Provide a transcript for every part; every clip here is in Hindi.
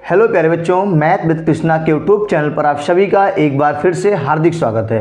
हेलो प्यारे बच्चों, मैथ विद कृष्णा के यूट्यूब चैनल पर आप सभी का एक बार फिर से हार्दिक स्वागत है।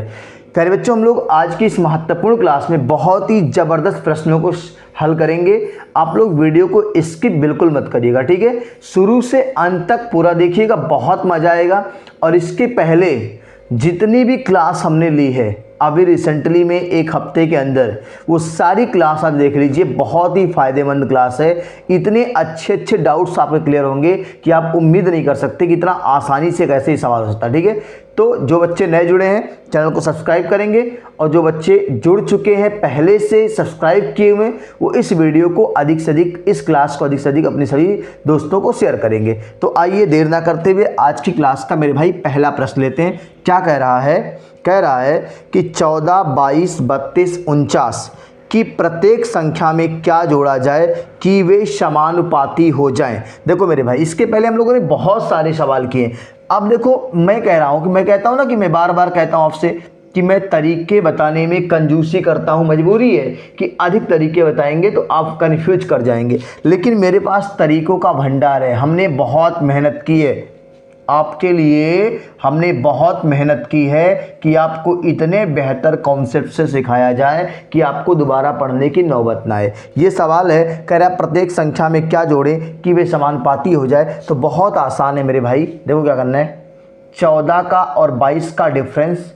प्यारे बच्चों, हम लोग आज की इस महत्वपूर्ण क्लास में बहुत ही ज़बरदस्त प्रश्नों को हल करेंगे। आप लोग वीडियो को स्किप बिल्कुल मत करिएगा, ठीक है। शुरू से अंत तक पूरा देखिएगा, बहुत मज़ा आएगा। और इसके पहले जितनी भी क्लास हमने ली है अभी रिसेंटली में एक हफ्ते के अंदर, वो सारी क्लास आप देख लीजिए। बहुत ही फ़ायदेमंद क्लास है। इतने अच्छे अच्छे डाउट्स आपके क्लियर होंगे कि आप उम्मीद नहीं कर सकते कि इतना आसानी से कैसे ही सवाल हो सकता है, ठीक है। तो जो बच्चे नए जुड़े हैं चैनल को सब्सक्राइब करेंगे, और जो बच्चे जुड़ चुके हैं पहले से सब्सक्राइब किए हुए, वो इस वीडियो को अधिक से अधिक, इस क्लास को अधिक से अधिक अपने सभी दोस्तों को शेयर करेंगे। तो आइए देर ना करते हुए आज की क्लास का मेरे भाई पहला प्रश्न लेते हैं। क्या कह रहा है? कह रहा है कि 14, 22, 32, 49 की प्रत्येक संख्या में क्या जोड़ा जाए कि वे समानुपाती हो जाएं। देखो मेरे भाई, इसके पहले हम लोगों ने बहुत सारे सवाल किए। अब देखो, मैं कह रहा हूं कि मैं कहता हूं ना कि मैं बार बार कहता हूं आपसे कि मैं तरीके बताने में कंजूसी करता हूं। मजबूरी है कि अधिक तरीके बताएंगे तो आप कन्फ्यूज कर जाएंगे, लेकिन मेरे पास तरीकों का भंडार है। हमने बहुत मेहनत की है आपके लिए, हमने बहुत मेहनत की है कि आपको इतने बेहतर कॉन्सेप्ट से सिखाया जाए कि आपको दोबारा पढ़ने की नौबत ना आए। ये सवाल है, कह रहा है प्रत्येक संख्या में क्या जोड़ें कि वे समानुपाती हो जाए। तो बहुत आसान है मेरे भाई, देखो क्या करना है। 14 का और 22 का डिफरेंस,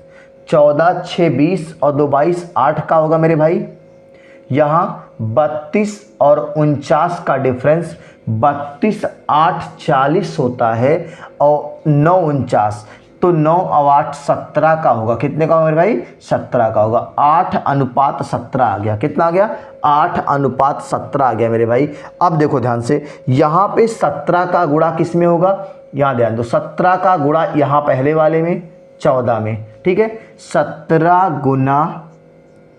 14 6 20 और 2 22 8 का होगा मेरे भाई। यहाँ 32 और 49 का डिफरेंस, 32 8 40 होता है और 9 49, तो 9 और 8 17 का होगा। कितने का होगा मेरे भाई? 17 का होगा। 8:17 आ गया। कितना आ गया? 8:17 आ गया मेरे भाई। अब देखो ध्यान से, यहाँ पे 17 का गुणा किस में होगा? यहाँ ध्यान दो, 17 का गुणा यहाँ पहले वाले में 14 में, ठीक है। 17 गुना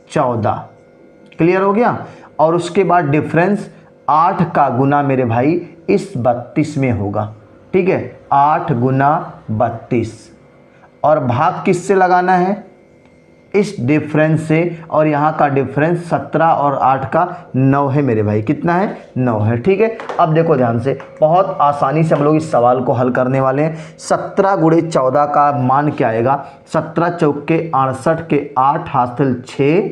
14, क्लियर हो गया। और उसके बाद डिफरेंस 8 का गुना मेरे भाई इस 32 में होगा, ठीक है। 8 गुना 32, और भाग किससे लगाना है? इस डिफरेंस से। और यहाँ का डिफरेंस 17 और 8 का 9 है मेरे भाई। कितना है? 9 है, ठीक है। अब देखो ध्यान से, बहुत आसानी से हम लोग इस सवाल को हल करने वाले हैं। 17 गुणे 14 का मान क्या आएगा? 17 चौके 68 के 8 हासिल 6,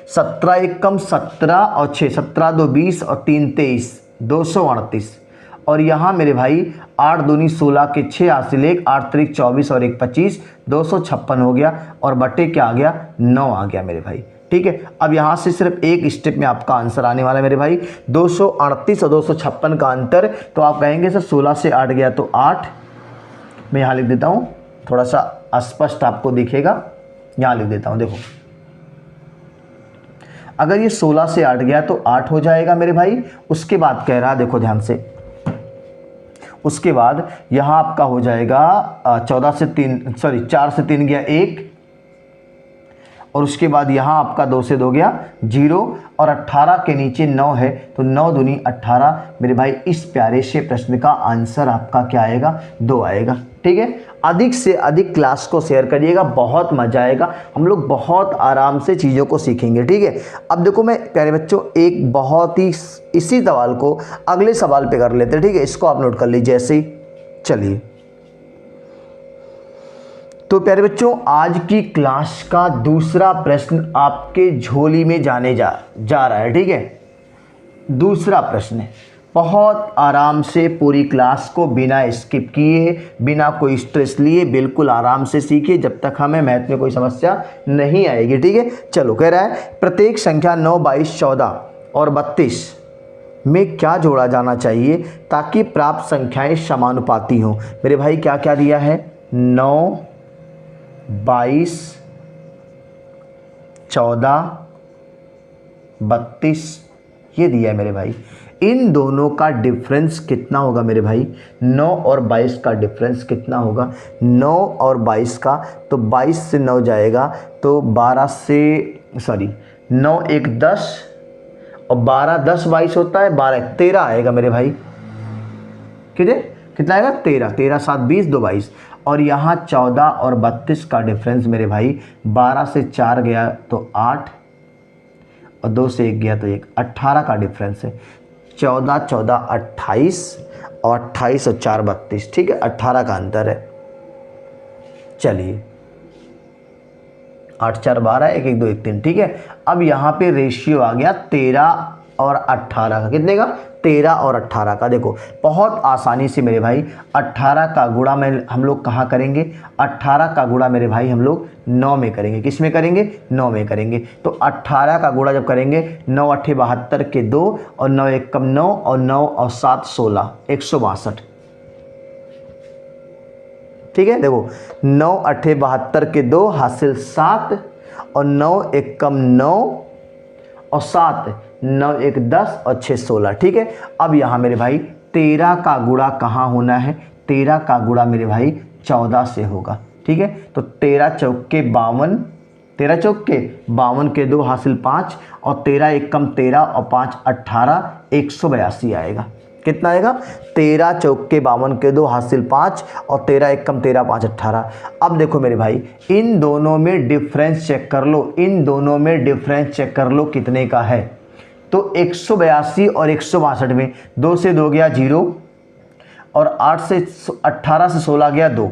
17 एक कम 17 और 6, 17 2 20 और 3 23, 238। और यहाँ मेरे भाई 8 दूनी 16 के 6 हासिल 1, 8 3 24 और 1 25, 256 हो गया। और बटे क्या आ गया? 9 आ गया मेरे भाई, ठीक है। अब यहाँ से सिर्फ एक स्टेप में आपका आंसर आने वाला है मेरे भाई। 238 और 256 का अंतर, तो आप कहेंगे सर 16 से 8 गया तो 8। मैं यहाँ लिख देता हूँ, थोड़ा सा स्पष्ट आपको दिखेगा। यहाँ लिख देता हूँ, देखो अगर ये 16 से 8 गया तो 8 हो जाएगा मेरे भाई। उसके बाद कह रहा, देखो ध्यान से, उसके बाद यहाँ आपका हो जाएगा 4 से 3 गया 1, और उसके बाद यहाँ आपका 2 से 2 गया 0, और 18 के नीचे 9 है, तो 9 दूनी 18 मेरे भाई। इस प्यारे से प्रश्न का आंसर आपका क्या आएगा? 2 आएगा, ठीक है। अधिक से अधिक क्लास को शेयर करिएगा, बहुत मजा आएगा। हम लोग बहुत आराम से चीज़ों को सीखेंगे, ठीक है। अब देखो मैं प्यारे बच्चों एक बहुत ही इसी सवाल को अगले सवाल पे कर लेते हैं, ठीक है। इसको आप नोट कर लीजिए ऐसे ही। चलिए, तो प्यारे बच्चों आज की क्लास का दूसरा प्रश्न आपके झोली में जाने जा रहा है, ठीक है। दूसरा प्रश्न है, बहुत आराम से पूरी क्लास को बिना स्किप किए, बिना कोई स्ट्रेस लिए बिल्कुल आराम से सीखिए, जब तक हमें मैथ में कोई समस्या नहीं आएगी, ठीक है। चलो, कह रहा है प्रत्येक संख्या 9, 22, 14 और 32 में क्या जोड़ा जाना चाहिए ताकि प्राप्त संख्याएं समानुपाती हों। मेरे भाई क्या क्या दिया है? 9, 22, 14, 32 ये दिया है मेरे भाई। इन दोनों का डिफरेंस कितना होगा मेरे भाई? 9 और 22 का डिफरेंस कितना होगा? 9 और 22 का, तो 22 से 9 जाएगा तो 9 1 10 और 12 10 22 होता है, 12 13 आएगा मेरे भाई। कितना आएगा? 13 13 7 20 2 22। और यहाँ 14 और 32 का डिफरेंस मेरे भाई, 12 से 4 गया तो 8 और 2 से 1 गया तो 1, 18 का डिफरेंस है। 14 14 28 और 28 और 4 32, ठीक है, 18 का अंतर है। चलिए 8 4 12, 1 1 2 1 3, ठीक है। अब यहाँ पे रेशियो आ गया 13 और 18 का। कितने का? 13 और 18 का। देखो बहुत आसानी से मेरे भाई 18 का गुणा में हम लोग कहाँ करेंगे? 18 का गुणा मेरे भाई हम लोग 9 में करेंगे। किस में करेंगे? 9 में करेंगे। तो 18 का गुणा जब करेंगे 9 8 72 के 2 और 9 1 कम 9 और 9 और 7 16, 162, ठीक है। देखो 9 8 72 के 2 हासिल 7 और 9 1 कम 9 और 7 9 1 10 और 6 16, ठीक है। अब यहाँ मेरे भाई 13 का गुणा कहाँ होना है? 13 का गुणा मेरे भाई 14 से होगा, ठीक है। तो 13 चौके 52, 13 चौके 52 के 2 हासिल 5 और 13 1 कम 13 और 5 18, 182 आएगा। कितना आएगा? 13 चौके 52 के 2 हासिल 5 और 13 1 कम 13 5 18। अब देखो मेरे भाई इन दोनों में डिफरेंस चेक कर लो, इन दोनों में डिफरेंस चेक कर लो कितने का है। तो 182 और 162 में 2 से 2 गया 0 और 8 से 18 से 16 गया 2,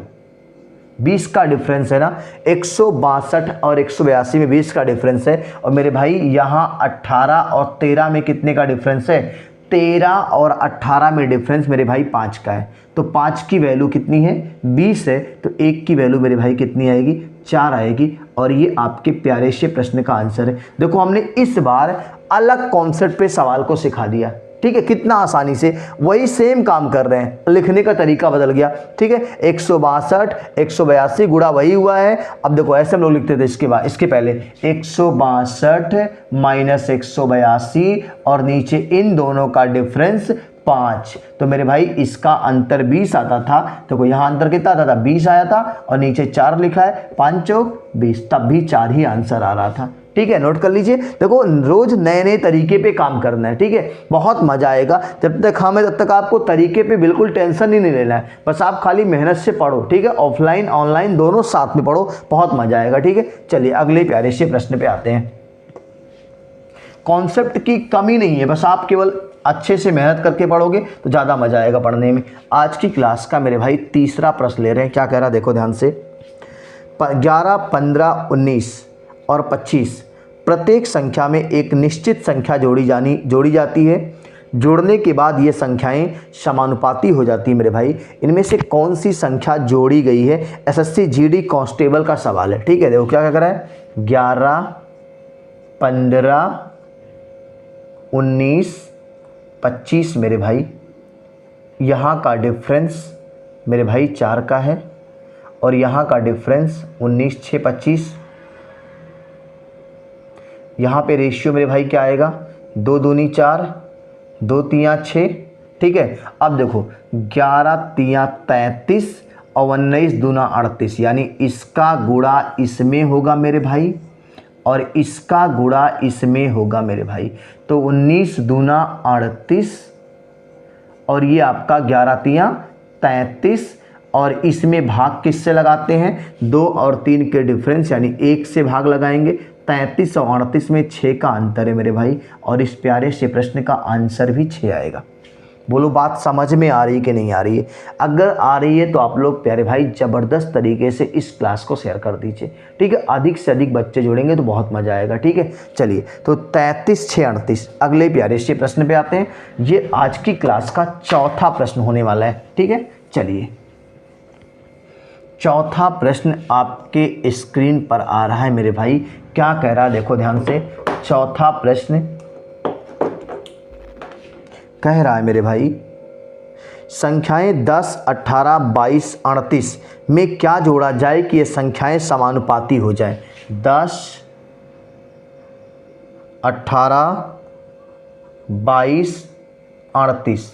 20 का डिफरेंस है ना। 162 और 182 में 20 का डिफरेंस है। और मेरे भाई यहाँ 18 और 13 में कितने का डिफरेंस है? 13 और 18 में डिफरेंस मेरे भाई 5 का है। तो 5 की वैल्यू कितनी है? 20 है। तो 1 की वैल्यू मेरे भाई कितनी आएगी? 4 आएगी। और ये आपके प्यारे से प्रश्न का आंसर है। देखो हमने इस बार अलग कॉन्सेप्ट पे सवाल को सिखा दिया, ठीक है। कितना आसानी से वही सेम काम कर रहे हैं, लिखने का तरीका बदल गया, ठीक है। 162 182 गुणा वही हुआ है। अब देखो ऐसे हम लोग लिखते थे इसके बाद, इसके पहले 162 माइनस 182 और नीचे इन दोनों का डिफरेंस 5। तो मेरे भाई इसका अंतर 20 आता था। देखो यहाँ अंतर कितना आता था? 20 आया था और नीचे 4 लिखा है, 5 चौक 20, तब भी 4 ही आंसर आ रहा था, ठीक है। नोट कर लीजिए। देखो रोज नए नए तरीके पे काम करना है, ठीक है। बहुत मजा आएगा। जब तक हमें तब तक आपको तरीके पे बिल्कुल टेंशन ही नहीं लेना है, बस आप खाली मेहनत से पढ़ो, ठीक है। ऑफलाइन ऑनलाइन दोनों साथ में पढ़ो, बहुत मजा आएगा, ठीक है। चलिए अगले प्यारे से प्रश्न पे आते हैं। कॉन्सेप्ट की कमी नहीं है, बस आप केवल अच्छे से मेहनत करके पढ़ोगे तो ज़्यादा मजा आएगा पढ़ने में। आज की क्लास का मेरे भाई तीसरा प्रश्न ले रहे हैं। क्या कह रहा है देखो ध्यान से। 11 15 19 और 25 प्रत्येक संख्या में एक निश्चित संख्या जोड़ी जाती है। जोड़ने के बाद ये संख्याएं समानुपाती हो जाती है। मेरे भाई इनमें से कौन सी संख्या जोड़ी गई है? एसएससी जीडी कांस्टेबल का सवाल है, ठीक है। देखो क्या कर रहा है। 11 15 19 25 मेरे भाई यहाँ का डिफरेंस मेरे भाई 4 का है और यहाँ का डिफरेंस 19 6 25। यहाँ पे रेशियो मेरे भाई क्या आएगा? 2 दूनी 4 2 तियाँ 6, ठीक है। अब देखो 11 तियाँ 33 और 19 दूना 38, यानी इसका गुणा इसमें होगा मेरे भाई और इसका गुणा इसमें होगा मेरे भाई। तो 19 दूना 38 और ये आपका 11 तियाँ 33 और इसमें भाग किससे लगाते हैं? 2 और 3 के डिफरेंस यानी 1 से भाग लगाएंगे। 33 और 38 में 6 का अंतर है मेरे भाई और इस प्यारे से प्रश्न का आंसर भी 6 आएगा। बोलो बात समझ में आ रही कि नहीं आ रही है? अगर आ रही है तो आप लोग प्यारे भाई ज़बरदस्त तरीके से इस क्लास को शेयर कर दीजिए, ठीक है। अधिक से अधिक बच्चे जुड़ेंगे तो बहुत मज़ा आएगा, ठीक है। चलिए तो 33 6 38 अगले प्यारे से प्रश्न पे आते हैं। ये आज की क्लास का चौथा प्रश्न होने वाला है, ठीक है। चलिए चौथा प्रश्न आपके स्क्रीन पर आ रहा है मेरे भाई। क्या कह रहा है देखो ध्यान से। चौथा प्रश्न कह रहा है मेरे भाई, संख्याएं 10 18 22 38 में क्या जोड़ा जाए कि ये संख्याएं समानुपाती हो जाए? 10 18 22 38।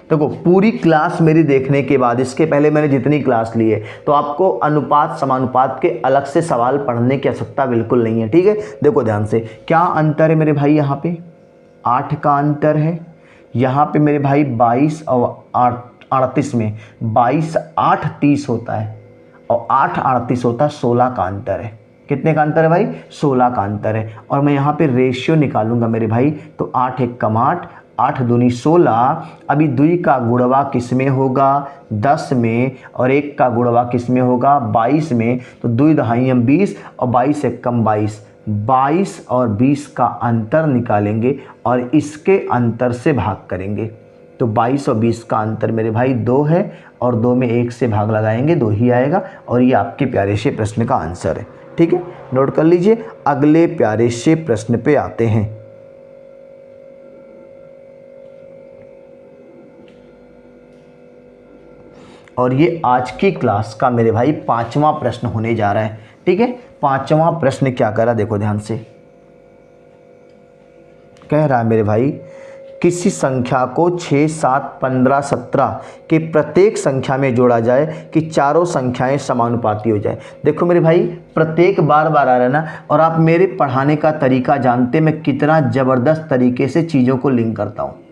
देखो पूरी क्लास मेरी देखने के बाद, इसके पहले मैंने जितनी क्लास ली है, तो आपको अनुपात समानुपात के अलग से सवाल पढ़ने की आवश्यकता बिल्कुल नहीं है, ठीक है। देखो ध्यान से क्या अंतर है मेरे भाई। यहाँ पे 8 का अंतर है, यहाँ पे मेरे भाई 22 और 38 में 22 8 30 होता है और 8 38 होता है। 16 का अंतर है। कितने का अंतर है भाई? 16 का अंतर है। और मैं यहाँ पे रेशियो निकालूंगा मेरे भाई, तो 8 1 कम 8 8 दूनी 16। अभी 2 का गुणवा किस में होगा 10 में, और 1 का गुणवा किस में होगा 22 में। तो 2 दहाई हम 20 और 22 से कम 22 और 20 का अंतर निकालेंगे और इसके अंतर से भाग करेंगे। तो 22 और 20 का अंतर मेरे भाई 2 है, और 2 में 1 से भाग लगाएंगे 2 ही आएगा, और ये आपके प्यारे से प्रश्न का आंसर है। ठीक है, नोट कर लीजिए। अगले प्यारे से प्रश्न पे आते हैं। और ये आज की क्लास का मेरे भाई 5वां प्रश्न होने जा रहा है। ठीक है, 5वां प्रश्न क्या कह रहा है, देखो ध्यान से। कह रहा है मेरे भाई, किसी संख्या को 6, 7, 15, 17 के प्रत्येक संख्या में जोड़ा जाए कि चारों संख्याएं समानुपाती हो जाए। देखो मेरे भाई, प्रत्येक बार बार आ रहा है ना, और आप मेरे पढ़ाने का तरीका जानते मैं कितना ज़बरदस्त तरीके से चीज़ों को लिंक करता हूँ।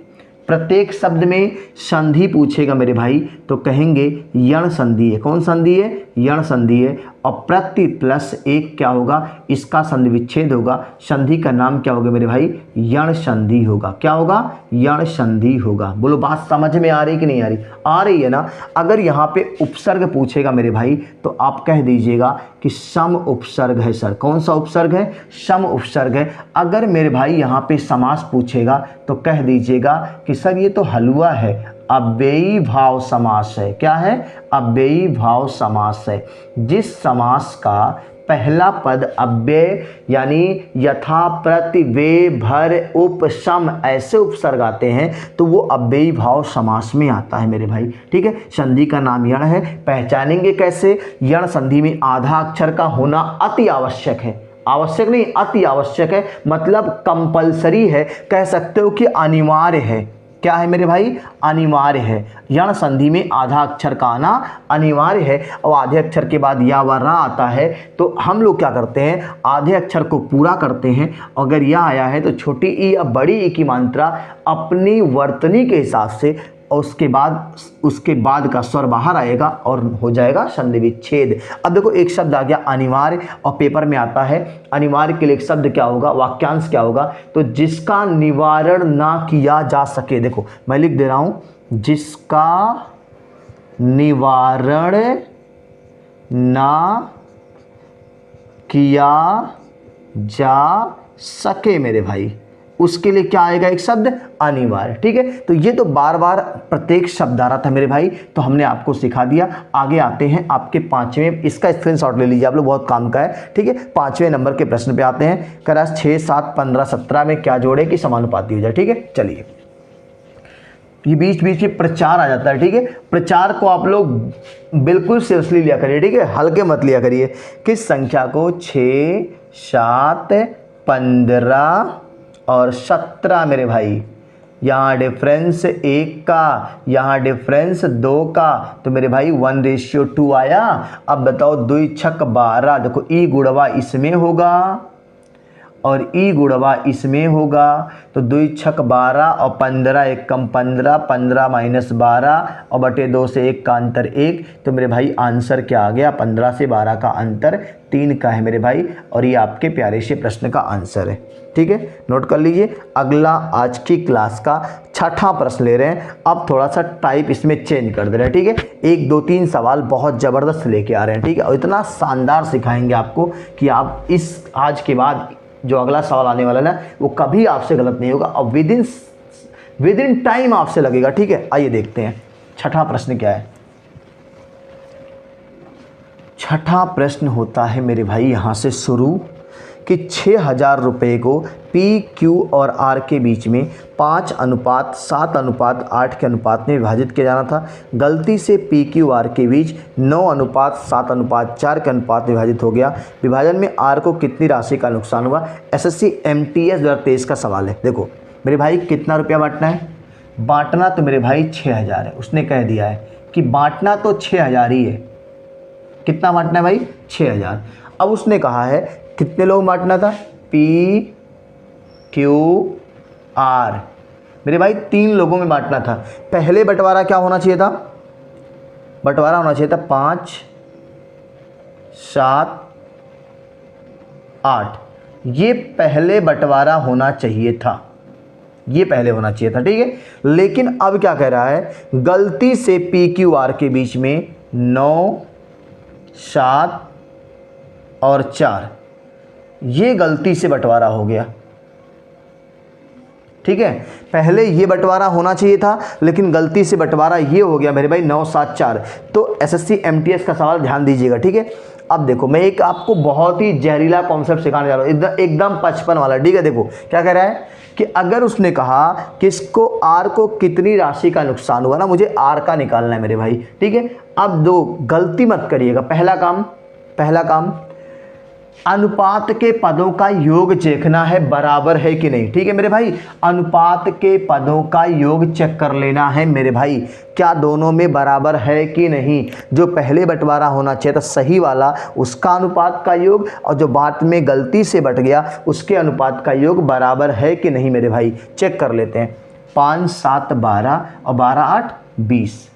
प्रत्येक शब्द में संधि पूछेगा मेरे भाई तो कहेंगे यण संधि है। कौन संधि है? यण संधि है। और प्रति प्लस 1 क्या होगा, इसका संधि विच्छेद होगा। संधि का नाम क्या होगा मेरे भाई? यण संधि होगा। क्या होगा? यण संधि होगा। बोलो बात समझ में आ रही कि नहीं आ रही? आ रही है ना। अगर यहाँ पे उपसर्ग पूछेगा मेरे भाई तो आप कह दीजिएगा कि सम उपसर्ग है सर। कौन सा उपसर्ग है? सम उपसर्ग है। अगर मेरे भाई यहाँ पे समास पूछेगा तो कह दीजिएगा कि सर ये तो हलवा है, अव्ययी भाव समास है। क्या है? अव्ययी भाव समास है। जिस समास का पहला पद अव्यय यानी यथा, प्रति, वे, भर, उप, सम ऐसे उपसर्ग आते हैं तो वो अव्ययी भाव समास में आता है मेरे भाई। ठीक है, संधि का नाम यण है। पहचानेंगे कैसे? यण संधि में आधा अक्षर का होना अति आवश्यक है। आवश्यक नहीं, अति आवश्यक है, मतलब कंपलसरी है, कह सकते हो कि अनिवार्य है। क्या है मेरे भाई? अनिवार्य है। यण संधि में आधा अक्षर का आना अनिवार्य है। और आधे अक्षर के बाद या व रा आता है तो हम लोग क्या करते हैं? आधे अक्षर को पूरा करते हैं। अगर यह आया है तो छोटी ई या बड़ी ई की मात्रा अपनी वर्तनी के हिसाब से, और उसके बाद का स्वर बाहर आएगा और हो जाएगा संधि विच्छेद। अब देखो एक शब्द आ गया अनिवार्य, और पेपर में आता है अनिवार्य के लिए एक शब्द क्या होगा, वाक्यांश क्या होगा? तो जिसका निवारण ना किया जा सके। देखो मैं लिख दे रहा हूं, जिसका निवारण ना किया जा सके मेरे भाई, उसके लिए क्या आएगा? एक शब्द अनिवार्य। ठीक है, तो ये तो बार बार प्रत्येक शब्द आ रहा था मेरे भाई, तो हमने आपको सिखा दिया। आगे आते हैं आपके 5वें, इसका स्क्रीनशॉट ले लीजिए आप लोग, बहुत काम का है। ठीक है, 5वें नंबर के प्रश्न पे आते हैं। करा 6, 7, 15, 17 में क्या जोड़े कि समानुपाती हो जाए। ठीक है, चलिए, ये बीच बीच में प्रचार आ जाता है। ठीक है, प्रचार को आप लोग बिल्कुल सीरियसली लिया करिए। ठीक है, हल्के मत लिया करिए। किस संख्या को 6, 7, 15 और 17 मेरे भाई, यहाँ डिफरेंस 1 का, यहाँ डिफरेंस 2 का, तो मेरे भाई 1:2 आया। अब बताओ 2 छक 12, देखो ई गुणवा इसमें होगा और ई गुणवा इसमें होगा, तो 2 छक 12 और 15 एक कम 15, 15 माइनस 12 और बटे 2 से 1 का अंतर 1। तो मेरे भाई आंसर क्या आ गया? 15 से 12 का अंतर 3 का है मेरे भाई, और ये आपके प्यारे से प्रश्न का आंसर है। ठीक है, नोट कर लीजिए। अगला आज की क्लास का 6ठा प्रश्न ले रहे हैं। अब थोड़ा सा टाइप इसमें चेंज कर दे रहे हैं। ठीक है, 1, 2, 3 सवाल बहुत ज़बरदस्त लेके आ रहे हैं। ठीक है, और इतना शानदार सिखाएंगे आपको कि आप इस आज के बाद जो अगला सवाल आने वाला है ना, वो कभी आपसे गलत नहीं होगा और विद इन टाइम आपसे लगेगा। ठीक है, आइए देखते हैं 6ठा प्रश्न क्या है। 6ठा प्रश्न होता है मेरे भाई यहाँ से शुरू कि 6,000 रुपये को P, Q और R के बीच में 5:7:8 के अनुपात में विभाजित किया जाना था। गलती से P, Q, R के बीच 9:7:4 के अनुपात में विभाजित हो गया। विभाजन में R को कितनी राशि का नुकसान हुआ? SSC MTS 2023 का सवाल है। देखो मेरे भाई, कितना रुपया बांटना है? बांटना तो मेरे भाई 6,000 है। उसने कह दिया है कि बांटना तो 6,000 ही है। कितना बांटना है भाई? 6,000। अब उसने कहा है कितने लोग बांटना था? P, Q, R। मेरे भाई 3 लोगों में बांटना था। पहले बंटवारा क्या होना चाहिए था? बंटवारा होना चाहिए था 5, 7, 8। ये पहले बंटवारा होना चाहिए था। ये पहले होना चाहिए था, ठीक है। लेकिन अब क्या कह रहा है, गलती से पी क्यू आर के बीच में 9, 7 और 4 ये गलती से बंटवारा हो गया, ठीक है। पहले ये बंटवारा होना चाहिए था लेकिन गलती से बंटवारा ये हो गया मेरे भाई 9, 7, 4। तो एसएससी एमटीएस का सवाल ध्यान दीजिएगा, ठीक है। अब देखो मैं एक आपको बहुत ही जहरीला कॉन्सेप्ट सिखाने जा रहा हूँ, एकदम 55 वाला, ठीक है। देखो क्या कह रहा है कि अगर उसने कहा कि इसको आर को कितनी राशि का नुकसान हुआ ना, मुझे आर का निकालना है मेरे भाई, ठीक है। अब दो गलती मत करिएगा। पहला काम अनुपात के पदों का योग देखना है बराबर है कि नहीं, ठीक है मेरे भाई। अनुपात के पदों का योग चेक कर लेना है मेरे भाई, क्या दोनों में बराबर है कि नहीं। जो पहले बंटवारा होना चाहिए था सही वाला, उसका अनुपात का योग, और जो बाद में गलती से बट गया उसके अनुपात का योग बराबर है कि नहीं मेरे भाई। चेक कर लेते हैं। 5, 7, 12 और 12, 8, 20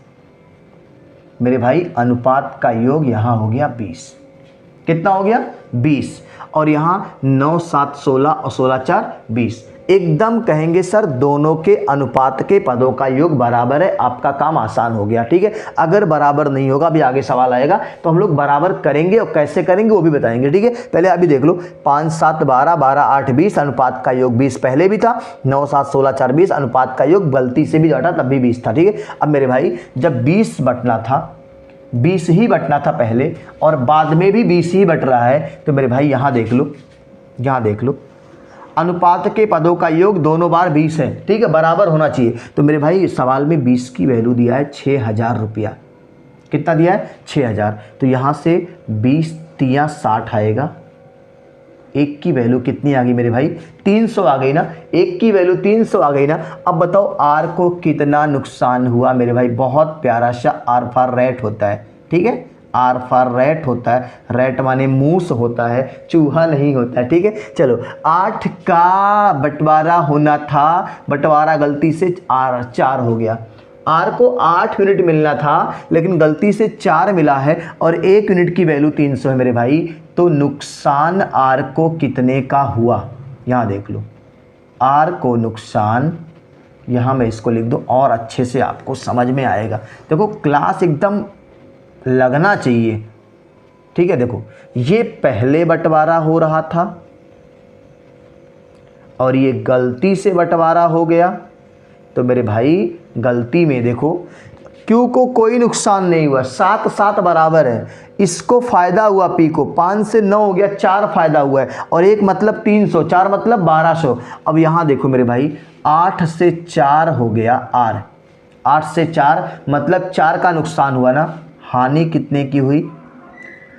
मेरे भाई अनुपात का योग यहाँ हो गया 20। कितना हो गया 20। और यहाँ 9, 7, 16 और 16, 4, 20। एकदम कहेंगे सर दोनों के अनुपात के पदों का योग बराबर है, आपका काम आसान हो गया, ठीक है। अगर बराबर नहीं होगा, अभी आगे सवाल आएगा तो हम लोग बराबर करेंगे और कैसे करेंगे वो भी बताएंगे, ठीक है। पहले अभी देख लो 5, 7, 12, 12, 8, 20 अनुपात का योग 20 पहले भी था। 9, 7, 16, 4, 20 अनुपात का योग गलती से भी घटा तब भी 20 था, ठीक है। अब मेरे भाई जब 20 बटना था, 20 ही बटना था पहले और बाद में भी 20 ही बट रहा है, तो मेरे भाई यहाँ देख लो अनुपात के पदों का योग दोनों बार 20 है, ठीक है, बराबर होना चाहिए। तो मेरे भाई सवाल में 20 की वैल्यू दिया है 6,000 रुपया। कितना दिया है 6,000। तो यहाँ से 20 तिया 60 आएगा। एक की वैल्यू कितनी आ गई मेरे भाई 300 आ गई ना, एक की वैल्यू 300 आ गई ना। अब बताओ आर को कितना नुकसान हुआ मेरे भाई। बहुत प्यारा सा आर फॉर रैट होता है, ठीक है। आर फॉर रैट होता है, रैट माने मूस होता है, चूहा नहीं होता है, ठीक है। चलो 8 का बंटवारा होना था, बंटवारा गलती से 4 हो गया। आर को 8 यूनिट मिलना था लेकिन गलती से 4 मिला है और 1 यूनिट की वैल्यू 300 है मेरे भाई। तो नुकसान आर को कितने का हुआ, यहाँ देख लो। आर को नुकसान, यहाँ मैं इसको लिख दूँ और अच्छे से आपको समझ में आएगा। देखो क्लास एकदम लगना चाहिए, ठीक है। देखो ये पहले बंटवारा हो रहा था और ये गलती से बंटवारा हो गया। तो मेरे भाई गलती में देखो क्यू को कोई नुकसान नहीं हुआ, 7, 7 बराबर है। इसको फ़ायदा हुआ पी को, 5 से 9 हो गया, 4 फ़ायदा हुआ है और 1 मतलब 300, 4 मतलब 1200। अब यहाँ देखो मेरे भाई 8 से 4 हो गया आर, 8 से 4 मतलब 4 का नुकसान हुआ ना। हानि कितने की हुई,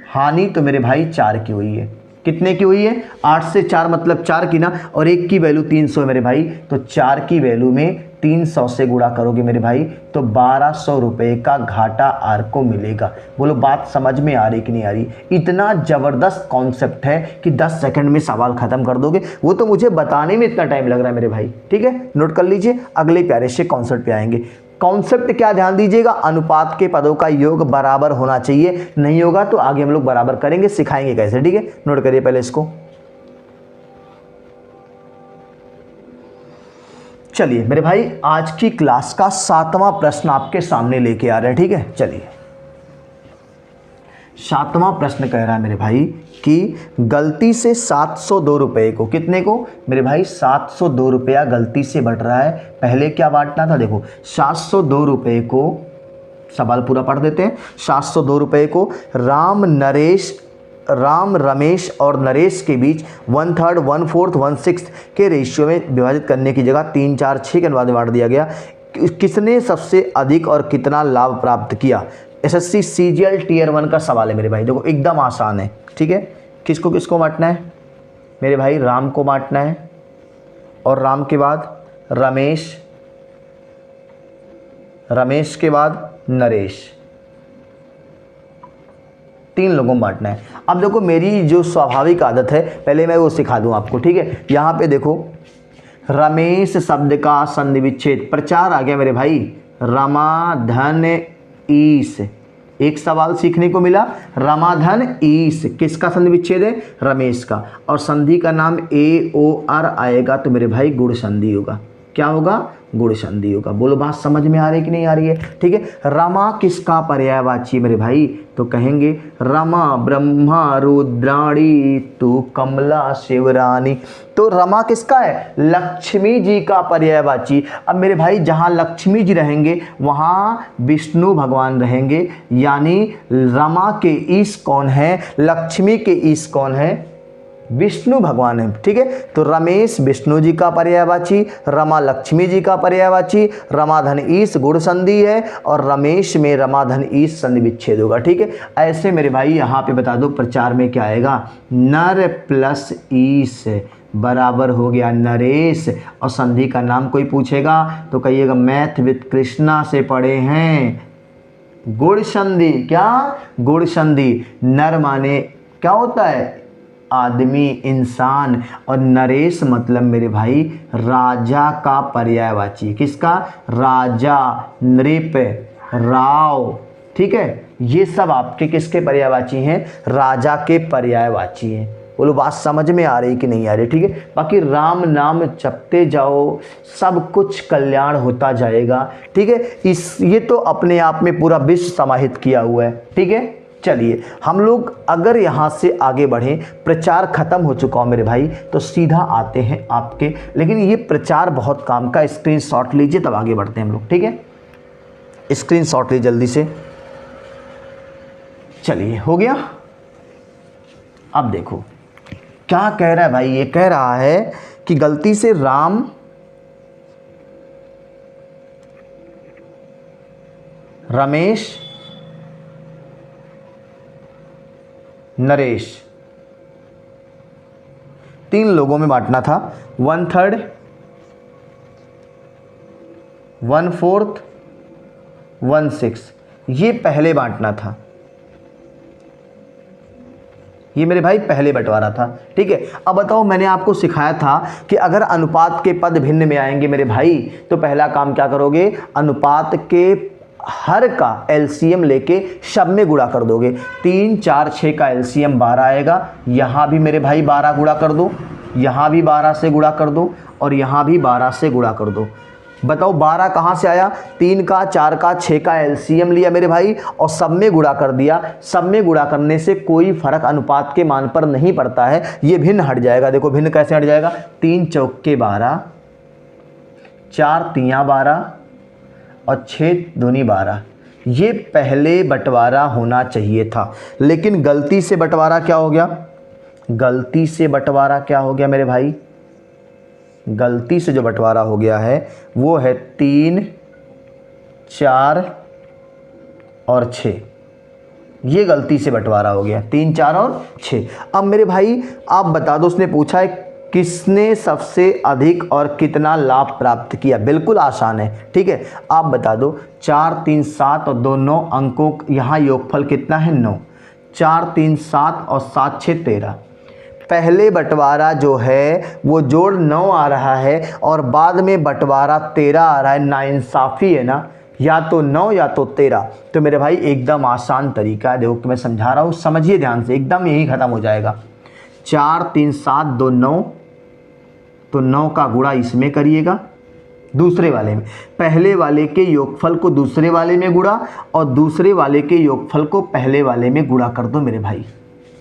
हानि तो मेरे भाई 4 की हुई है। कितने की हुई है 8 से 4 मतलब 4 की ना, और 1 की वैल्यू 300 है मेरे भाई। तो 4 की वैल्यू में 300 से गुणा करोगे मेरे भाई तो 1200 रुपये का घाटा आर को मिलेगा। बोलो बात समझ में आ रही कि नहीं आ रही। इतना ज़बरदस्त कॉन्सेप्ट है कि 10 सेकंड में सवाल ख़त्म कर दोगे, वो तो मुझे बताने में इतना टाइम लग रहा है मेरे भाई, ठीक है। नोट कर लीजिए, अगले प्यारे से कॉन्सेप्ट पे आएंगे। कॉन्सेप्ट क्या ध्यान दीजिएगा, अनुपात के पदों का योग बराबर होना चाहिए, नहीं होगा तो आगे हम लोग बराबर करेंगे, सिखाएंगे कैसे, ठीक है। नोट करिए पहले इसको। चलिए मेरे भाई आज की क्लास का 7वां प्रश्न आपके सामने लेके आ रहे हैं, ठीक है। चलिए 7वां प्रश्न कह रहा है मेरे भाई कि गलती से 702 रुपये को, कितने को मेरे भाई 702 रुपया गलती से बट रहा है। पहले क्या बांटना था, देखो 702 रुपये को, सवाल पूरा पढ़ देते हैं। 702 रुपये को राम रमेश और नरेश के बीच 1/3, 1/4, 1/6 के रेशियो में विभाजित करने की जगह 3, 4, 6 के अनुपात में बांट दिया गया। किसने सबसे अधिक और कितना लाभ प्राप्त किया। एसएससी सीजीएल टियर 1 का सवाल है मेरे भाई। देखो एकदम आसान है, ठीक है। किसको किसको बांटना है मेरे भाई, राम को बांटना है और राम के बाद रमेश, रमेश के बाद नरेश, 3 लोगों को बांटना है। अब देखो मेरी जो स्वाभाविक आदत है पहले मैं वो सिखा दूं आपको, ठीक है। यहाँ पे देखो रमेश शब्द का संधि विच्छेद प्रचार आ गया मेरे भाई, रमाधन ईस। एक सवाल सीखने को मिला, रमाधन ईस किसका संधि विच्छेद है, रमेश का, और संधि का नाम AOR आएगा तो मेरे भाई गुण संधि होगा। क्या होगा, गुण संधि होगा। बोलो बात समझ में आ रही कि नहीं आ रही है? ठीक है। रमा किसका पर्यायवाची मेरे भाई? तो कहेंगे रमा ब्रह्मा रुद्राणी तू कमला शिवरानी। तो रमा किसका है? लक्ष्मी जी का पर्यायवाची। अब मेरे भाई जहाँ लक्ष्मी जी रहेंगे वहाँ विष्णु भगवान रहेंगे, यानी रमा के ईश कौन है? लक्ष्मी के ईश कौन है? विष्णु भगवान है। ठीक है। तो रमेश विष्णु जी का पर्यायवाची, रमा लक्ष्मी जी का पर्यायवाची, रमाधन ईश गुण संधि है और रमेश में रमाधन ईश संधि विच्छेद होगा। ठीक है। ऐसे मेरे भाई यहाँ पे बता दो प्रचार में क्या आएगा, नर प्लस ईश बराबर हो गया नरेश, और संधि का नाम कोई पूछेगा तो कहिएगा मैथ विद कृष्णा से पढ़े हैं। गुण संधि, क्या गुण संधि? नर माने क्या होता है? आदमी, इंसान, और नरेश मतलब मेरे भाई राजा का पर्यायवाची। किसका? राजा, नृप, राव। ठीक है। ये सब आपके किसके पर्यायवाची हैं? राजा के पर्यायवाची हैं। बोलो बात समझ में आ रही कि नहीं आ रही? ठीक है। बाकी राम नाम जपते जाओ, सब कुछ कल्याण होता जाएगा। ठीक है। ये तो अपने आप में पूरा विश्व समाहित किया हुआ है। ठीक है। चलिए हम लोग अगर यहाँ से आगे बढ़ें, प्रचार खत्म हो चुका हो मेरे भाई, तो सीधा आते हैं आपके, लेकिन ये प्रचार बहुत काम का, स्क्रीनशॉट लीजिए तब आगे बढ़ते हैं हम लोग। ठीक है। स्क्रीनशॉट लीजिए जल्दी से। चलिए हो गया। अब देखो क्या कह रहा है भाई, ये कह रहा है कि गलती से राम रमेश नरेश तीन लोगों में बांटना था। 1/3, 1/4, 1/6 ये पहले बांटना था। ये मेरे भाई पहले बंटवारा था। ठीक है। अब बताओ, मैंने आपको सिखाया था कि अगर अनुपात के पद भिन्न में आएंगे मेरे भाई, तो पहला काम क्या करोगे, अनुपात के हर का एलसीएम लेके सब में गुणा कर दोगे। 3, 4, 6 का एलसीएम 12 आएगा। यहाँ भी मेरे भाई 12 गुणा कर दो, यहाँ भी 12 से गुणा कर दो, और यहाँ भी 12 से गुणा कर दो। बताओ 12 कहाँ से आया? 3 का, 4 का, 6 का एलसीएम लिया मेरे भाई और सब में गुणा कर दिया। सब में गुणा करने से कोई फर्क अनुपात के मान पर नहीं पड़ता है, ये भिन्न हट जाएगा। देखो भिन्न कैसे हट जाएगा? 3 चौके 12, 4 तियाँ 12 और 6 दूनी 12। ये पहले बंटवारा होना चाहिए था, लेकिन गलती से बंटवारा क्या हो गया? गलती से बंटवारा क्या हो गया मेरे भाई? गलती से जो बंटवारा हो गया है वो है 3, 4 और 6। ये गलती से बंटवारा हो गया, 3, 4 और 6। अब मेरे भाई आप बता दो, उसने पूछा है किसने सबसे अधिक और कितना लाभ प्राप्त किया। बिल्कुल आसान है। ठीक है। आप बता दो, 4, 3, 7 और 2, 9 अंकों, यहाँ योगफल कितना है? 9। 4, 3, 7 और 7, 6, 13। पहले बंटवारा जो है वो जोड़ 9 आ रहा है और बाद में बंटवारा 13 आ रहा है। नाइंसाफ़ी है ना, या तो 9 या तो 13। तो मेरे भाई एकदम आसान तरीका है, देखो कि मैं समझा रहा हूँ, समझिए ध्यान से, एकदम यही ख़त्म हो जाएगा। 4, 3, 7, 2, 9, तो 9 का गुणा इसमें करिएगा दूसरे वाले में। पहले वाले के योगफल को दूसरे वाले में गुणा और दूसरे वाले के योगफल को पहले वाले में गुणा कर दो मेरे भाई।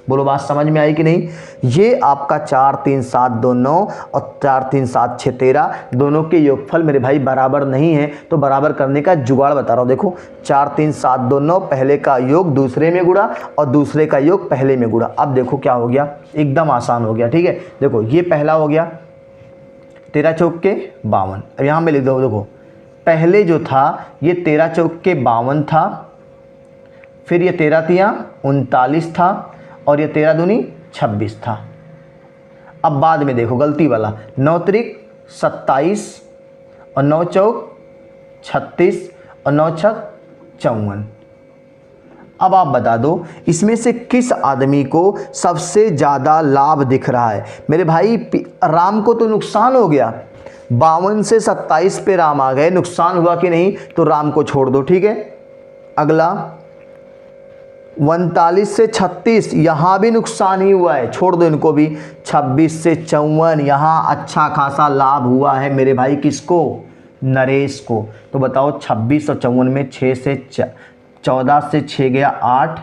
बोलो बात समझ में आई कि नहीं? ये आपका 4, 3, 7, 2, 9 और 4, 3, 7, 6, 13 दोनों के योगफल मेरे भाई बराबर नहीं है, तो बराबर करने का जुगाड़ बता रहा हूँ। देखो 4, 3, 7, 2, 9 पहले का योग दूसरे में गुणा और दूसरे का योग पहले में गुणा। अब देखो क्या हो गया, एकदम आसान हो गया। ठीक है। देखो ये पहला हो गया 13 चौक के 52। अब यहाँ में लिख दो, देखो पहले जो था ये 13 चौक के 52 था, फिर ये 13 तियाँ 39 था और ये 13 दूनी 26 था। अब बाद में देखो गलती वाला, 9 त्रिक 27 और 9 चौक 36 और 9 छक 54। अब आप बता दो इसमें से किस आदमी को सबसे ज़्यादा लाभ दिख रहा है। मेरे भाई राम को तो नुकसान हो गया, 52 से 27 पे राम आ गए, नुकसान हुआ कि नहीं? तो राम को छोड़ दो। ठीक है। अगला 39 से 36 यहाँ भी नुकसान ही हुआ है, छोड़ दो इनको भी। 26 से 54 यहाँ अच्छा खासा लाभ हुआ है मेरे भाई, किसको? नरेश को। तो बताओ 26 और 54 में 6 से 14 से 6 गया 8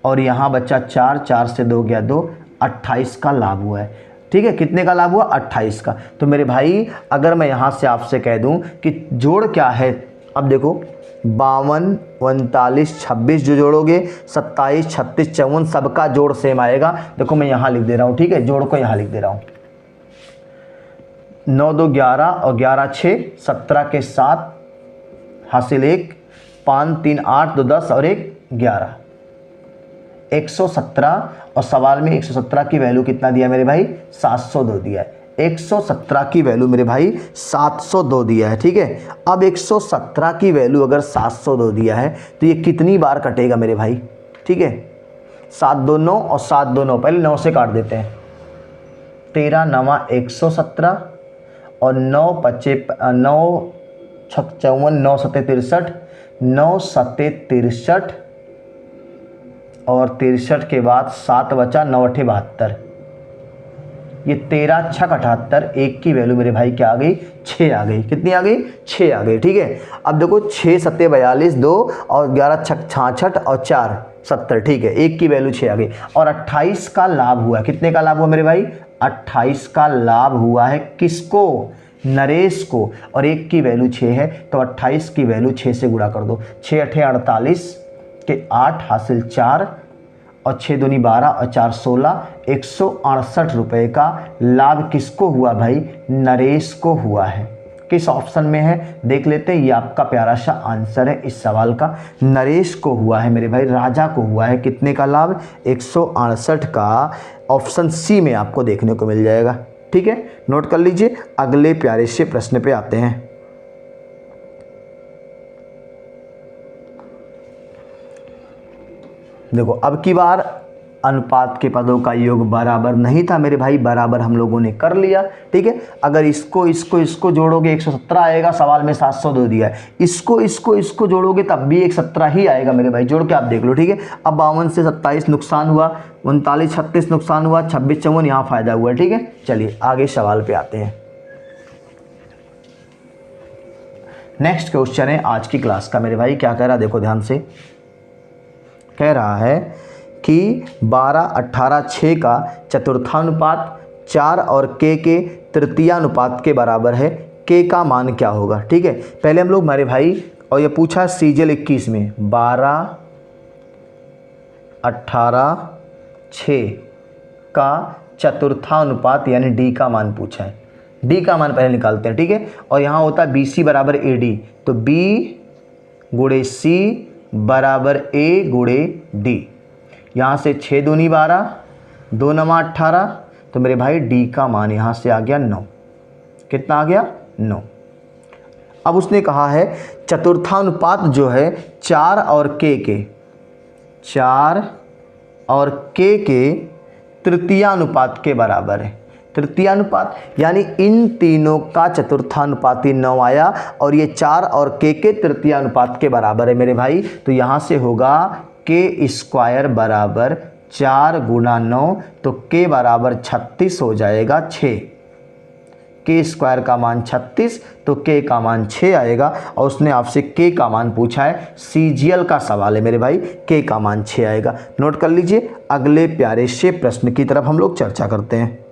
और यहाँ बच्चा 4, 4 से 2 गया 2, 28 का लाभ हुआ है। ठीक है, कितने का लाभ हुआ? 28 का। तो मेरे भाई अगर मैं यहाँ से आपसे कह दूँ कि जोड़ क्या है, अब देखो 52, 39, 26 जो जोड़ोगे 27, 36, 54 सबका जोड़ सेम आएगा। देखो मैं यहाँ लिख दे रहा हूँ, ठीक है, जोड़ को यहाँ लिख दे रहा हूँ। 9 2 11 और 11 6, 17 के 7 हासिल 1, 5 3 8 2 10 और 1 11, 117। और सवाल में 117 की वैल्यू कितना दिया मेरे भाई? 702 दिया है। 117 की वैल्यू मेरे भाई 702 दिया है। ठीक है, अब 117 की वैल्यू अगर 702 दिया है तो ये कितनी बार कटेगा मेरे भाई? ठीक है, 7 2 9 और 7 2 9, पहले 9 से काट देते हैं। 13 9 117 और 9 5 9 54, 9 7 63, 9 7 63 और 63 के बाद 7 बचा, 9 8 72, ये 13 6 78, 1 की वैल्यू मेरे भाई क्या आ गई? 6 आ गई। कितनी आ गई? 6 आ गई। ठीक है, अब देखो 6 7 42, 2 और 11 6 66 और 4 70। ठीक है, 1 की वैल्यू 6 आ गई और 28 का लाभ हुआ। कितने का लाभ हुआ मेरे भाई? 28 का लाभ हुआ है। किसको? नरेश को। और 1 की वैल्यू 6 है तो 28 की वैल्यू 6 से गुणा कर दो। 6 8 48 के 8 हासिल 4 और 6 दूनी 12 और 4 16, 168 रुपये का लाभ किसको हुआ भाई? नरेश को हुआ है। किस ऑप्शन में है देख लेते हैं। ये आपका प्यारा सा आंसर है इस सवाल का, नरेश को हुआ है मेरे भाई, राजा को हुआ है। कितने का लाभ? 168 का। ऑप्शन सी में आपको देखने को मिल जाएगा। ठीक है, नोट कर लीजिए। अगले प्यारे से प्रश्न पे आते हैं। देखो अब की बार अनुपात के पदों का योग बराबर नहीं था मेरे भाई, बराबर हम लोगों ने कर लिया। ठीक है, अगर इसको जोड़ोगे 117 आएगा, सवाल में 702 दिया है। इसको जोड़ोगे तब भी 117 ही आएगा मेरे भाई, जोड़ के आप देख लो। ठीक है, अब 52 से 27 नुकसान हुआ, 39 36 नुकसान हुआ, 26 54 यहाँ फायदा हुआ। ठीक है, चलिए आगे सवाल पे आते हैं। नेक्स्ट क्वेश्चन है आज की क्लास का मेरे भाई, क्या कह रहा है देखो ध्यान से। कह रहा है कि 12 18 6 का चतुर्थानुपात 4 और के तृतीयानुपात के बराबर है, के का मान क्या होगा? ठीक है, पहले हम लोग मेरे भाई, और ये पूछा सीजीएल 21 में 12 18 6 का चतुर्थानुपात यानी डी का मान पूछा है। डी का मान पहले निकालते हैं। ठीक है, और यहाँ होता है BC बराबर AD, तो B गुणे C बराबर A गुणे D। यहाँ से 6 दूनी 12, 2 9 18, तो मेरे भाई D का मान यहाँ से आ गया 9। कितना आ गया? 9। अब उसने कहा है चतुर्थानुपात जो है 4 और के 4 और के तृतीयानुपात के बराबर है। तृतीयानुपात यानी इन तीनों का चतुर्थानुपाती 9 आया और ये 4 और के तृतीयानुपात के बराबर है मेरे भाई। तो यहाँ से होगा के स्क्वायर बराबर 4 गुना 9, तो के बराबर 36 हो जाएगा 6। के स्क्वायर का मान 36, तो के का मान 6 आएगा। और उसने आपसे के का मान पूछा है, सीजीएल का सवाल है मेरे भाई, के का मान 6 आएगा। नोट कर लीजिए। अगले प्यारे से प्रश्न की तरफ हम लोग चर्चा करते हैं।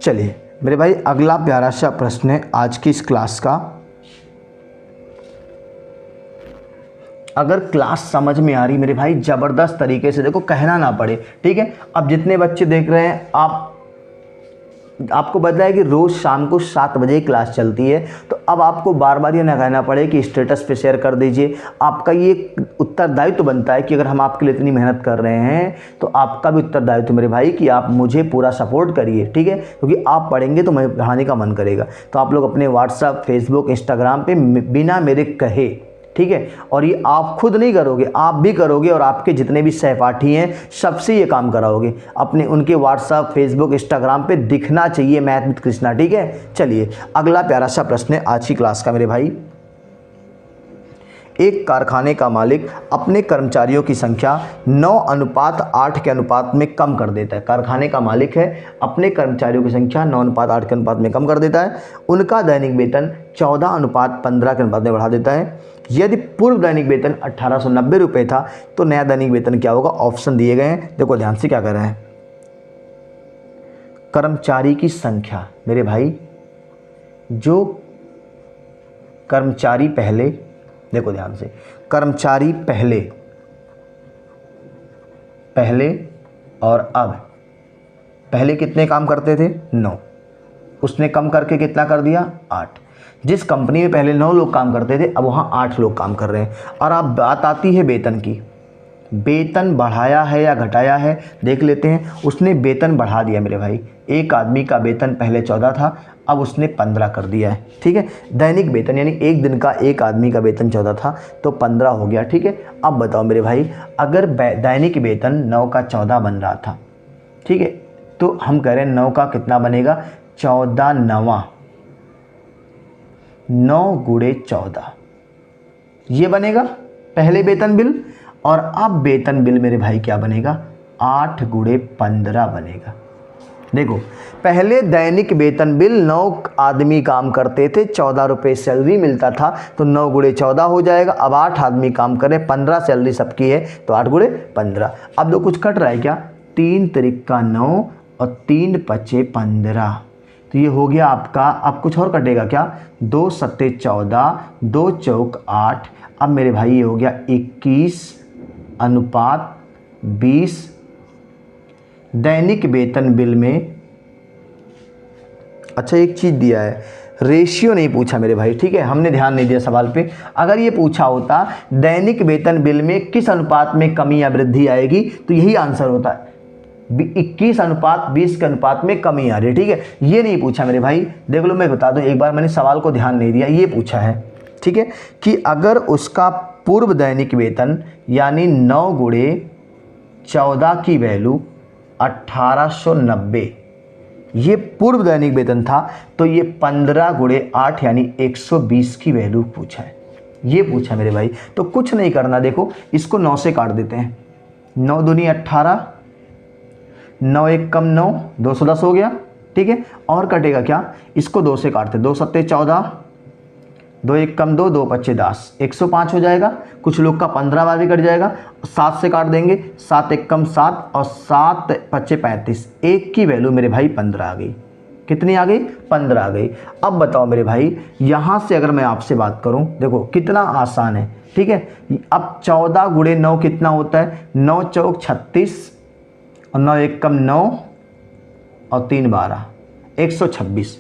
चलिए मेरे भाई, अगला प्यारा सा प्रश्न है आज की इस क्लास का। अगर क्लास समझ में आ रही मेरे भाई, ज़बरदस्त तरीके से देखो, कहना ना पड़े। ठीक है, अब जितने बच्चे देख रहे हैं आप आपको बताया कि रोज़ शाम को 7 बजे क्लास चलती है, तो अब आपको बार बार ये ना कहना पड़े कि स्टेटस पे शेयर कर दीजिए। आपका ये उत्तरदायित्व तो बनता है कि अगर हम आपके लिए इतनी मेहनत कर रहे हैं तो आपका भी उत्तरदायित्व मेरे भाई कि आप मुझे पूरा सपोर्ट करिए, ठीक है, क्योंकि आप पढ़ेंगे तो मैं पढ़ाने का मन करेगा। तो आप लोग अपने व्हाट्सएप, फेसबुक, इंस्टाग्राम पे बिना मेरे कहे, ठीक है, और ये आप खुद नहीं करोगे, आप भी करोगे और आपके जितने भी सहपाठी हैं सबसे ये काम कराओगे। अपने उनके व्हाट्सएप, फेसबुक, इंस्टाग्राम पे दिखना चाहिए मैथ विद कृष्णा, ठीक है। चलिए अगला प्यारा सा प्रश्न है आज की क्लास का मेरे भाई। एक कारखाने का मालिक अपने कर्मचारियों की संख्या 9:8 के अनुपात में कम कर देता है। कारखाने का मालिक है, अपने कर्मचारियों की संख्या 9:8 के अनुपात में कम कर देता है। उनका दैनिक वेतन 14:15 के अनुपात में बढ़ा देता है। यदि पूर्व दैनिक वेतन 1890 रुपये था तो नया दैनिक वेतन क्या होगा? ऑप्शन दिए गए हैं, देखो ध्यान से क्या कर रहे हैं। कर्मचारी की संख्या मेरे भाई, जो कर्मचारी पहले, देखो ध्यान से, कर्मचारी पहले और अब, पहले कितने काम करते थे? 9, उसने कम करके कितना कर दिया? 8। जिस कंपनी में पहले 9 लोग काम करते थे अब वहाँ 8 लोग काम कर रहे हैं। और अब बात आती है वेतन की, वेतन बढ़ाया है या घटाया है देख लेते हैं। उसने वेतन बढ़ा दिया मेरे भाई, एक आदमी का वेतन पहले 14 था, अब उसने 15 कर दिया है, ठीक है। दैनिक वेतन यानी एक दिन का एक आदमी का वेतन 14 था तो 15 हो गया, ठीक है। अब बताओ मेरे भाई, अगर दैनिक वेतन 9 का 14 बन रहा था, ठीक है, तो हम कह रहे हैं 9 का कितना बनेगा? 14 9 9 × 14 ये बनेगा पहले वेतन बिल। और अब वेतन बिल मेरे भाई क्या बनेगा? 8 × 15 बनेगा। देखो पहले दैनिक वेतन बिल 9 आदमी काम करते थे, 14 रुपये सैलरी मिलता था, तो 9 × 14 हो जाएगा। अब 8 आदमी काम करें, 15 सैलरी सबकी है तो 8 × 15। अब दो कुछ कट रहा है क्या? 3 तिरिका 9 और 3 पचे 15, तो ये हो गया आपका। अब कुछ और कटेगा क्या? 2 सत्ते 14, 2 चौक 8। अब मेरे भाई ये हो गया 21:20। दैनिक वेतन बिल में, अच्छा एक चीज़ दिया है, रेशियो नहीं पूछा मेरे भाई, ठीक है, हमने ध्यान नहीं दिया सवाल पे। अगर ये पूछा होता दैनिक वेतन बिल में किस अनुपात में कमी या वृद्धि आएगी तो यही आंसर होता है, 21:20 के अनुपात में कमी आ रही है, ठीक है। ये नहीं पूछा मेरे भाई, देख लो मैं बता दूं एक बार, मैंने सवाल को ध्यान नहीं दिया, ये पूछा है, ठीक है, कि अगर उसका पूर्व दैनिक वेतन यानी 9 × 14 की वैल्यू 1890 ये पूर्व दैनिक वेतन था, तो ये 15 × 8 यानी 120 की वैल्यू पूछा है, ये पूछा मेरे भाई। तो कुछ नहीं करना, देखो इसको 9 से काट देते हैं, 9 दूनी 18, 9 एक कम 9, 210 हो गया, ठीक है। और कटेगा क्या? इसको 2 से काटते, 2 सत्ते 14, 2 एक कम 2, 2 पच्चे 10, 105 हो जाएगा। कुछ लोग का 15 बार भी कट जाएगा, 7 से काट देंगे, 7 एक कम 7 और 7 पच्चे 35, एक की वैल्यू मेरे भाई 15 आ गई। कितनी आ गई? 15 आ गई। अब बताओ मेरे भाई, यहाँ से अगर मैं आपसे बात करूँ, देखो कितना आसान है, ठीक है। अब 14 × 9 कितना होता है? 9 चौक 36 और 9 एक कम 9 और 3 12, 126।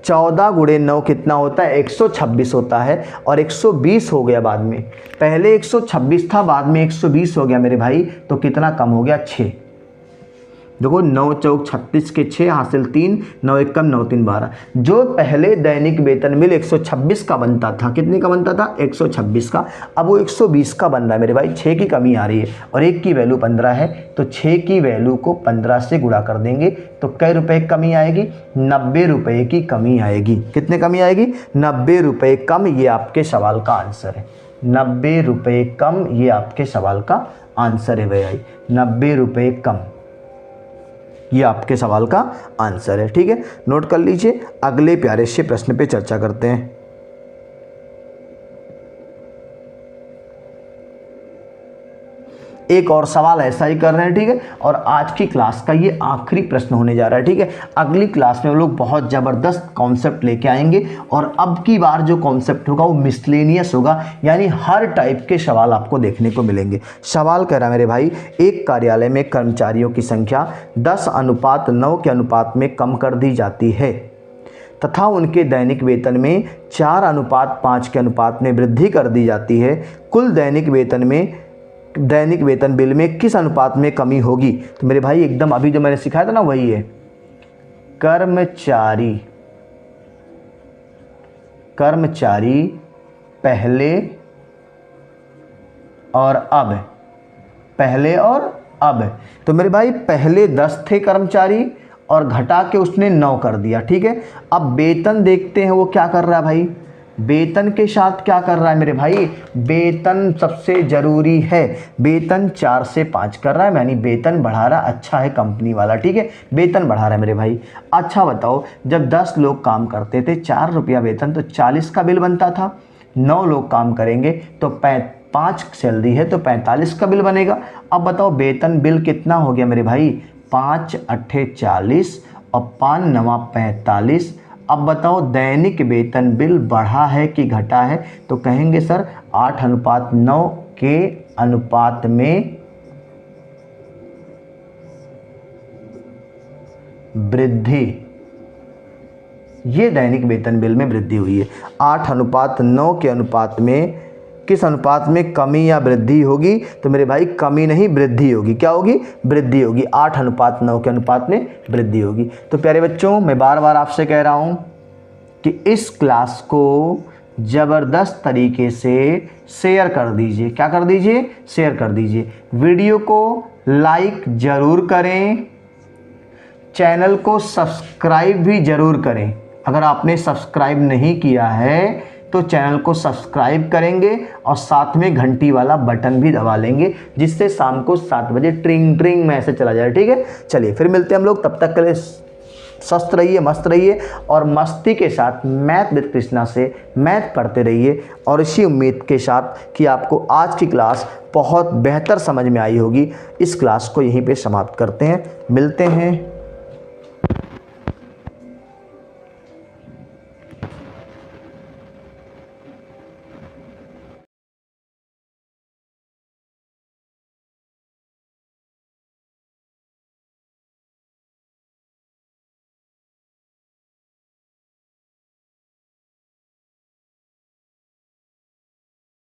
14 × 9 कितना होता है? 126 होता है, और 120 हो गया बाद में, पहले 126 था बाद में 120 हो गया मेरे भाई, तो कितना कम हो गया? 6। देखो 9 चौक 36 के 6 हासिल 3, 9 एक कम 9 3 12। जो पहले दैनिक वेतन बिल 126 का बनता था, कितने का बनता था? 126 का, अब वो 120 का बन रहा है मेरे भाई, 6 की कमी आ रही है और 1 की वैल्यू 15 है, तो 6 की वैल्यू को 15 से गुणा कर देंगे तो कै रुपए की कमी आएगी? 90 रुपये की कमी आएगी। कितने कमी आएगी? 90 रुपये कम। ये आपके सवाल का आंसर है, 90 रुपये कम, ये आपके सवाल का आंसर है भाई, 90 रुपये कम, ये आपके सवाल का आंसर है, ठीक है। नोट कर लीजिए, अगले प्यारे से प्रश्न पे चर्चा करते हैं। एक और सवाल ऐसा ही कर रहे हैं, ठीक है। और आज की क्लास का ये आखिरी प्रश्न होने जा रहा है, ठीक है। अगली क्लास में हम लोग बहुत ज़बरदस्त कॉन्सेप्ट लेके आएंगे और अब की बार जो कॉन्सेप्ट होगा वो मिसलेनियस होगा, यानी हर टाइप के सवाल आपको देखने को मिलेंगे। सवाल कह रहा है मेरे भाई, एक कार्यालय में कर्मचारियों की संख्या 10:9 के अनुपात में कम कर दी जाती है तथा उनके दैनिक वेतन में 4:5 के अनुपात में वृद्धि कर दी जाती है। कुल दैनिक वेतन बिल में किस अनुपात में कमी होगी? तो मेरे भाई एकदम अभी जो मैंने सिखाया था ना वही है। कर्मचारी पहले और अब। तो मेरे भाई पहले 10 थे कर्मचारी और घटा के उसने 9 कर दिया, ठीक है। अब वेतन देखते हैं वो क्या कर रहा है भाई। वेतन के साथ क्या कर रहा है मेरे भाई, वेतन सबसे ज़रूरी है। वेतन 4 से 5 कर रहा है, यानी वेतन बढ़ा रहा, अच्छा है कंपनी वाला, ठीक है। वेतन बढ़ा रहा है मेरे भाई। अच्छा बताओ, जब 10 लोग काम करते थे 4 रुपया वेतन तो 40 का बिल बनता था। 9 लोग काम करेंगे तो 5 सैलरी है तो 45 का बिल बनेगा। अब बताओ वेतन बिल कितना हो गया मेरे भाई, 5 8 40 और 5 9 45। अब बताओ दैनिक वेतन बिल बढ़ा है कि घटा है? तो कहेंगे सर 8:9 के अनुपात में वृद्धि, ये दैनिक वेतन बिल में वृद्धि हुई है। 8:9 के अनुपात में किस अनुपात में कमी या वृद्धि होगी? तो मेरे भाई कमी नहीं वृद्धि होगी। क्या होगी? वृद्धि होगी। 8:9 के अनुपात में वृद्धि होगी। तो प्यारे बच्चों, मैं बार बार आपसे कह रहा हूँ कि इस क्लास को ज़बरदस्त तरीके से शेयर कर दीजिए। क्या कर दीजिए? शेयर कर दीजिए। वीडियो को लाइक ज़रूर करें, चैनल को सब्सक्राइब भी ज़रूर करें। अगर आपने सब्सक्राइब नहीं किया है तो चैनल को सब्सक्राइब करेंगे और साथ में घंटी वाला बटन भी दबा लेंगे, जिससे शाम को 7 बजे ट्रिंग ट्रिंग मैसेज चला जाए, ठीक है। चलिए फिर मिलते हैं हम लोग, तब तक के लिए स्वस्थ रहिए, मस्त रहिए और मस्ती के साथ मैथ विद कृष्णा से मैथ पढ़ते रहिए। और इसी उम्मीद के साथ कि आपको आज की क्लास बहुत बेहतर समझ में आई होगी, इस क्लास को यहीं पे समाप्त करते हैं। मिलते हैं